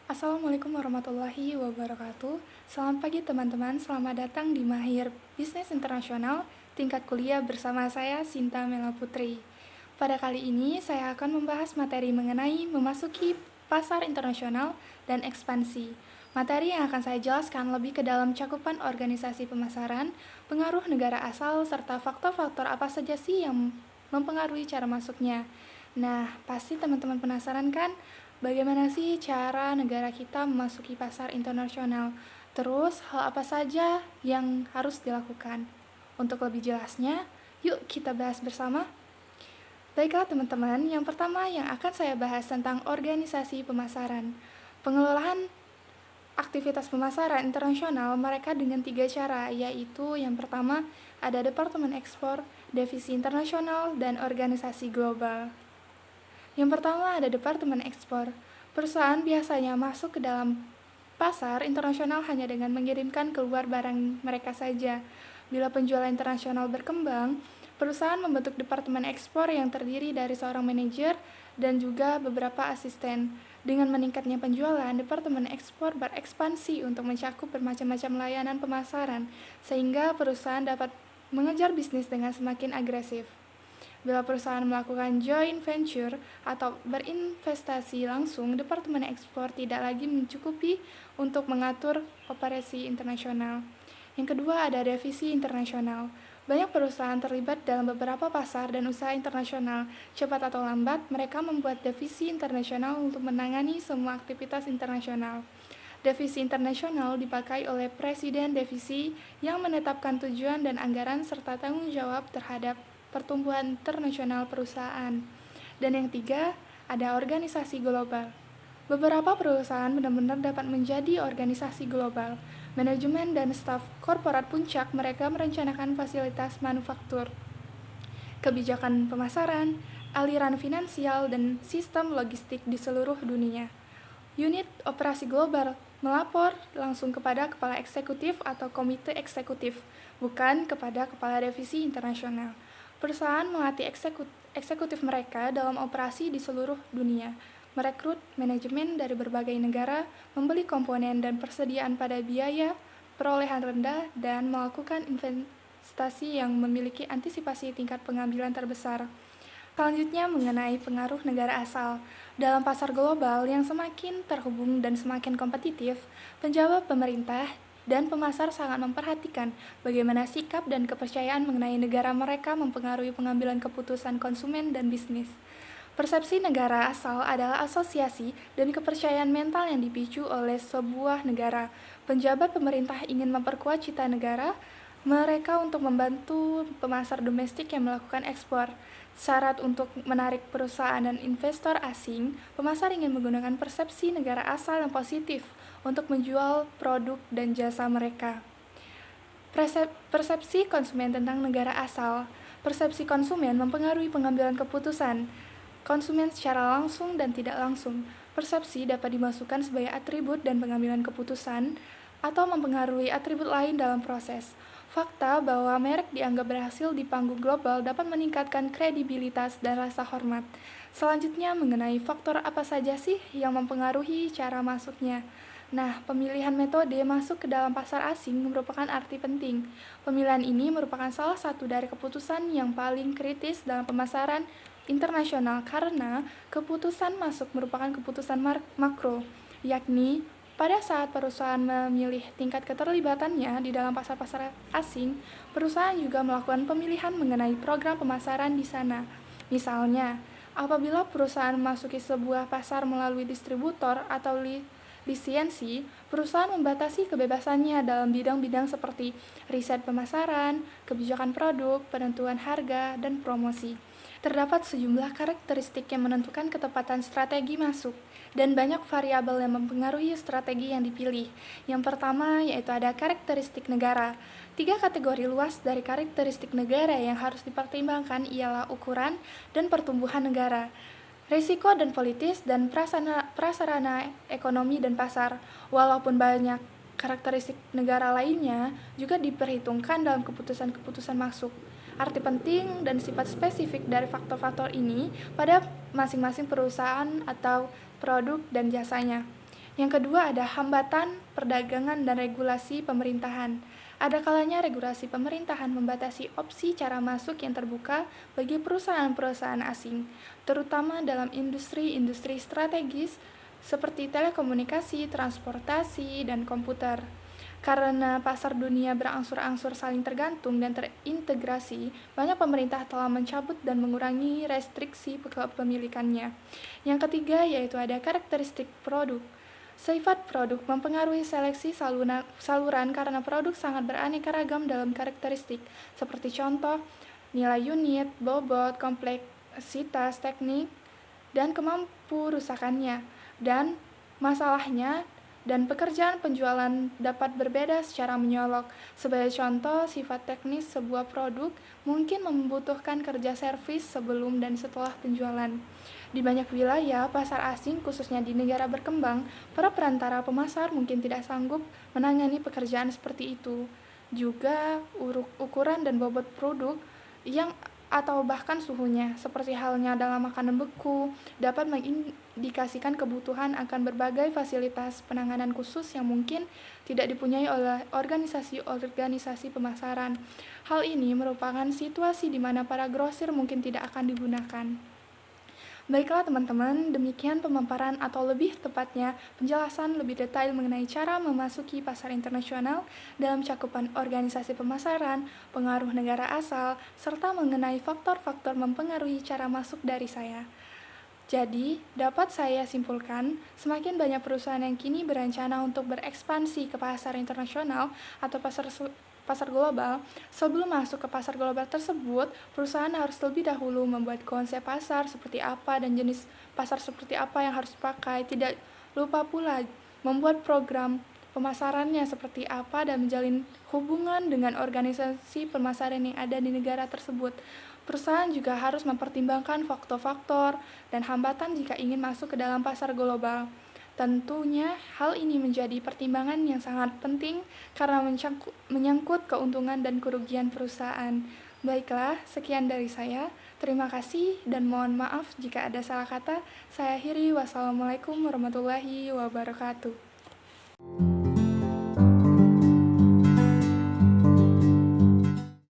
Assalamualaikum warahmatullahi wabarakatuh. Selamat pagi teman-teman, selamat datang di Mahir Bisnis Internasional tingkat kuliah bersama saya Sinta Mela Putri. Pada kali ini saya akan membahas materi mengenai memasuki pasar internasional dan ekspansi. Materi yang akan saya jelaskan lebih ke dalam cakupan organisasi pemasaran, pengaruh negara asal, serta faktor-faktor apa saja sih yang mempengaruhi cara masuknya. Nah, pasti teman-teman penasaran kan? Bagaimana sih cara negara kita memasuki pasar internasional? Terus, hal apa saja yang harus dilakukan? Untuk lebih jelasnya, yuk kita bahas bersama. Baiklah teman-teman, yang pertama yang akan saya bahas tentang organisasi pemasaran. Pengelolaan aktivitas pemasaran internasional mereka dengan 3 cara, yaitu yang pertama ada Departemen Ekspor, Divisi Internasional, dan Organisasi Global. Yang pertama ada Departemen Ekspor. Perusahaan biasanya masuk ke dalam pasar internasional hanya dengan mengirimkan keluar barang mereka saja. Bila penjualan internasional berkembang, perusahaan membentuk Departemen Ekspor yang terdiri dari seorang manajer dan juga beberapa asisten. Dengan meningkatnya penjualan, Departemen Ekspor berekspansi untuk mencakup bermacam-macam layanan pemasaran, sehingga perusahaan dapat mengejar bisnis dengan semakin agresif. Bila perusahaan melakukan joint venture atau berinvestasi langsung, Departemen Ekspor tidak lagi mencukupi untuk mengatur operasi internasional. Yang kedua ada divisi internasional. Banyak perusahaan terlibat dalam beberapa pasar dan usaha internasional. Cepat atau lambat, mereka membuat divisi internasional untuk menangani semua aktivitas internasional. Divisi internasional dipakai oleh presiden divisi yang menetapkan tujuan dan anggaran serta tanggung jawab terhadap pertumbuhan internasional perusahaan. Dan yang ketiga, ada organisasi global. Beberapa perusahaan benar-benar dapat menjadi organisasi global. Manajemen dan staf korporat puncak mereka merencanakan fasilitas manufaktur, kebijakan pemasaran, aliran finansial, dan sistem logistik di seluruh dunia. Unit operasi global melapor langsung kepada kepala eksekutif atau komite eksekutif, bukan kepada kepala divisi internasional. Perusahaan melatih eksekutif mereka dalam operasi di seluruh dunia, merekrut manajemen dari berbagai negara, membeli komponen dan persediaan pada biaya perolehan rendah, dan melakukan investasi yang memiliki antisipasi tingkat pengambilan terbesar. Selanjutnya mengenai pengaruh negara asal. Dalam pasar global yang semakin terhubung dan semakin kompetitif, pejabat pemerintah dan pemasar sangat memperhatikan bagaimana sikap dan kepercayaan mengenai negara mereka mempengaruhi pengambilan keputusan konsumen dan bisnis. Persepsi negara asal adalah asosiasi dan kepercayaan mental yang dipicu oleh sebuah negara. Penjabat pemerintah ingin memperkuat citra negara mereka untuk membantu pemasar domestik yang melakukan ekspor. Syarat untuk menarik perusahaan dan investor asing, pemasar ingin menggunakan persepsi negara asal yang positif untuk menjual produk dan jasa mereka. Persepsi konsumen tentang negara asal. Persepsi konsumen mempengaruhi pengambilan keputusan konsumen secara langsung dan tidak langsung. Persepsi dapat dimasukkan sebagai atribut dan pengambilan keputusan atau mempengaruhi atribut lain dalam proses. Fakta bahwa merek dianggap berhasil di panggung global dapat meningkatkan kredibilitas dan rasa hormat. Selanjutnya mengenai faktor apa saja sih yang mempengaruhi cara masuknya. Nah, pemilihan metode masuk ke dalam pasar asing merupakan arti penting. Pemilihan ini merupakan salah satu dari keputusan yang paling kritis dalam pemasaran internasional karena keputusan masuk merupakan keputusan makro, yakni pada saat perusahaan memilih tingkat keterlibatannya di dalam pasar-pasar asing, perusahaan juga melakukan pemilihan mengenai program pemasaran di sana. Misalnya, apabila perusahaan memasuki sebuah pasar melalui distributor atau lisiensi, perusahaan membatasi kebebasannya dalam bidang-bidang seperti riset pemasaran, kebijakan produk, penentuan harga, dan promosi. Terdapat sejumlah karakteristik yang menentukan ketepatan strategi masuk, dan banyak variabel yang mempengaruhi strategi yang dipilih. Yang pertama yaitu ada karakteristik negara. 3 kategori luas dari karakteristik negara yang harus dipertimbangkan ialah ukuran dan pertumbuhan negara, risiko dan politis, dan prasarana ekonomi dan pasar. Walaupun banyak karakteristik negara lainnya juga diperhitungkan dalam keputusan-keputusan masuk. arti penting dan sifat spesifik dari faktor-faktor ini pada masing-masing perusahaan atau produk dan jasanya. Yang kedua ada hambatan perdagangan dan regulasi pemerintahan. Ada kalanya regulasi pemerintahan membatasi opsi cara masuk yang terbuka bagi perusahaan-perusahaan asing, terutama dalam industri-industri strategis seperti telekomunikasi, transportasi, dan komputer. Karena pasar dunia berangsur-angsur saling tergantung dan terintegrasi, banyak pemerintah telah mencabut dan mengurangi restriksi kepemilikannya. Yang ketiga yaitu ada karakteristik produk. Sifat produk mempengaruhi seleksi saluran karena produk sangat beraneka ragam dalam karakteristik, seperti contoh, nilai unit, bobot, kompleksitas teknik, dan kemampu rusakannya. Dan masalahnya dan pekerjaan penjualan dapat berbeda secara menyolok. Sebagai contoh, sifat teknis sebuah produk mungkin membutuhkan kerja servis sebelum dan setelah penjualan. Di banyak wilayah, pasar asing, khususnya di negara berkembang, para perantara pemasar mungkin tidak sanggup menangani pekerjaan seperti itu. Juga, ukuran dan bobot produk yang atau bahkan suhunya, seperti halnya dalam makanan beku, dapat mengindikasikan kebutuhan akan berbagai fasilitas penanganan khusus yang mungkin tidak dipunyai oleh organisasi-organisasi pemasaran. Hal ini merupakan situasi di mana para grosir mungkin tidak akan digunakan. Baiklah teman-teman, demikian pemaparan atau lebih tepatnya penjelasan lebih detail mengenai cara memasuki pasar internasional dalam cakupan organisasi pemasaran, pengaruh negara asal, serta mengenai faktor-faktor mempengaruhi cara masuk dari saya. Jadi, dapat saya simpulkan, semakin banyak perusahaan yang kini berencana untuk berekspansi ke pasar internasional atau pasar global. Sebelum masuk ke pasar global tersebut, perusahaan harus lebih dahulu membuat konsep pasar seperti apa dan jenis pasar seperti apa yang harus dipakai. Tidak lupa pula membuat program pemasarannya seperti apa dan menjalin hubungan dengan organisasi pemasaran yang ada di negara tersebut. Perusahaan juga harus mempertimbangkan faktor-faktor dan hambatan jika ingin masuk ke dalam pasar global. Tentunya hal ini menjadi pertimbangan yang sangat penting karena menyangkut keuntungan dan kerugian perusahaan. Baiklah, sekian dari saya. Terima kasih dan mohon maaf jika ada salah kata. Saya akhiri. Wassalamualaikum warahmatullahi wabarakatuh.